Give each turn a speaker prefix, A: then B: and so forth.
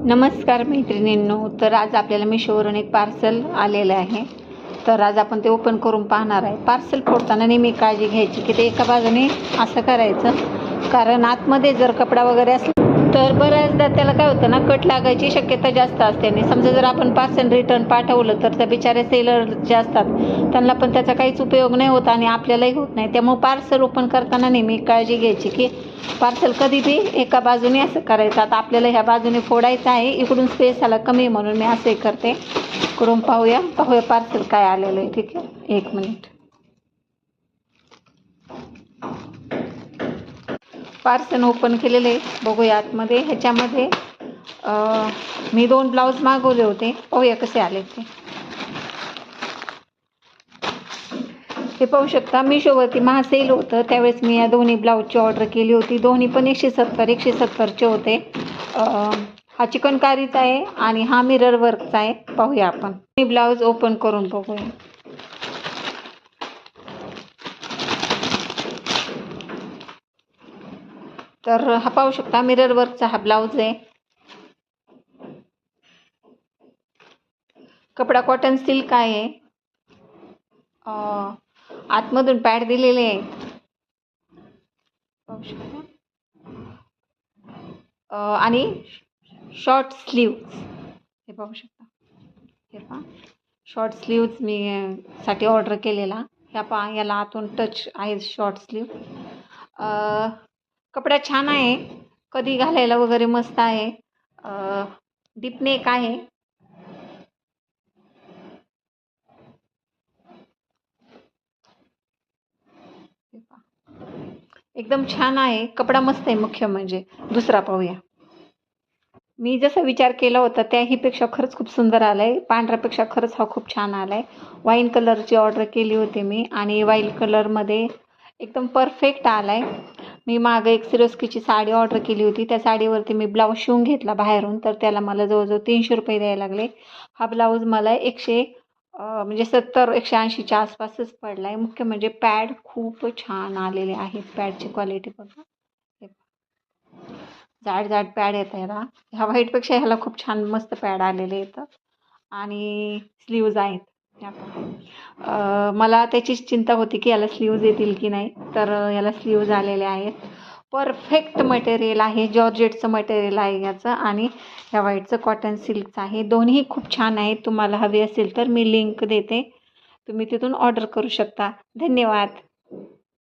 A: नमस्कार मैत्रिणींनो. तर आज आपल्याला मिशोवरून एक पार्सल आलेलं आहे. तर आज आपण ते ओपन करून पाहणार आहे. पार्सल फोडताना नेहमी काळजी घ्यायची की ते एका बाजूने असं करायचं, कारण आतमध्ये जर कपडा वगैरे असला तर बऱ्याचदा त्याला काय होतं ना, कट लागायची शक्यता जास्त असते. आणि समजा जर आपण पार्सल रिटर्न पाठवलं तर त्या बिचारे सेलर जे असतात त्यांना पण त्याचा काहीच उपयोग नाही होत आणि आपल्यालाही होत नाही. त्यामुळे पार्सल ओपन करताना नेहमी काळजी घ्यायची की पार्सल कधी बी एका बाजूने असं करायचं. आता आपल्याला ह्या बाजूने फोडायचं आहे, इकडून स्पेस आला कमी म्हणून मी असंही करते. करून पाहूया पार्सल काय आलेलं आहे. ठीक आहे, 1 मिनिट. पार्सल ओपन केलेलं आहे, बघूया आतमध्ये. ह्याच्यामध्ये मी 2 ब्लाऊज मागवले होते, पाहूया कसे आले ते. हे पाहू शकता, मिशोवरती महासेल होतं त्यावेळेस मी या दोन्ही ब्लाऊजची ऑर्डर केली होती. दोन्ही पण 170चे होते. हा चिकनकारीचा आहे आणि हा मिरर वर्कचा आहे. पाहूया आपण मी ब्लाऊज ओपन करून बघूया. तर हा पाहू शकता, मिरर वर्कचा हा ब्लाऊज आहे. कपडा कॉटन सिल्क आहे. आतमधून पॅड दिलेले आहे, पाहू शकता. आणि शॉर्ट स्लीव्ज हे पाहू शकता. हे पहा, शॉर्ट स्लीव्ज मी साठी ऑर्डर केलेला. ह्या पहा, याला आतून टच आहे शॉर्ट स्लीव्ह. कपडा छान आहे, कधी घालायला वगैरे मस्त आहे. डीप नेक आहे. एकदम छान आहे, कपडा मस्त आहे. मुख्य म्हणजे दुसरा पाहूया. मी जसा विचार केला होता त्याहीपेक्षा खरंच खूप सुंदर आला आहे. पांढऱ्यापेक्षा खरंच हा खूप छान आला आहे. वाईन कलरची ऑर्डर केली होती मी आणि वाईन कलरमध्ये एकदम परफेक्ट आला आहे. मी मागं एक सिरोस्कीची साडी ऑर्डर केली होती, त्या साडीवरती मी ब्लाऊज शिवून घेतला बाहेरून, तर त्याला मला जवळजवळ 300 रुपये द्यायला लागले. हा ब्लाऊज मला 70-180च्या आसपासच पडला आहे. मुख्य म्हणजे पॅड खूप छान आलेले आहेत. पॅडची क्वालिटी बघा, जाड जाड पॅड येत आहे ना. ह्या व्हाईटपेक्षा ह्याला खूप छान मस्त पॅड आलेले येतं आणि स्लीव्ज आहेत. मला त्याचीच चिंता होती की याला स्लीव्ज येतील की नाही, तर याला स्लीव्ज आलेले आहेत. परफेक्ट मटेरियल आहे, जॉर्जेटचं मटेरियल आहे याचं आणि ह्या व्हाईटचं कॉटन सिल्कचं आहे. दोन्ही खूप छान आहेत. तुम्हाला हवी असेल तर मी लिंक देते, तुम्ही तिथून ऑर्डर करू शकता. धन्यवाद.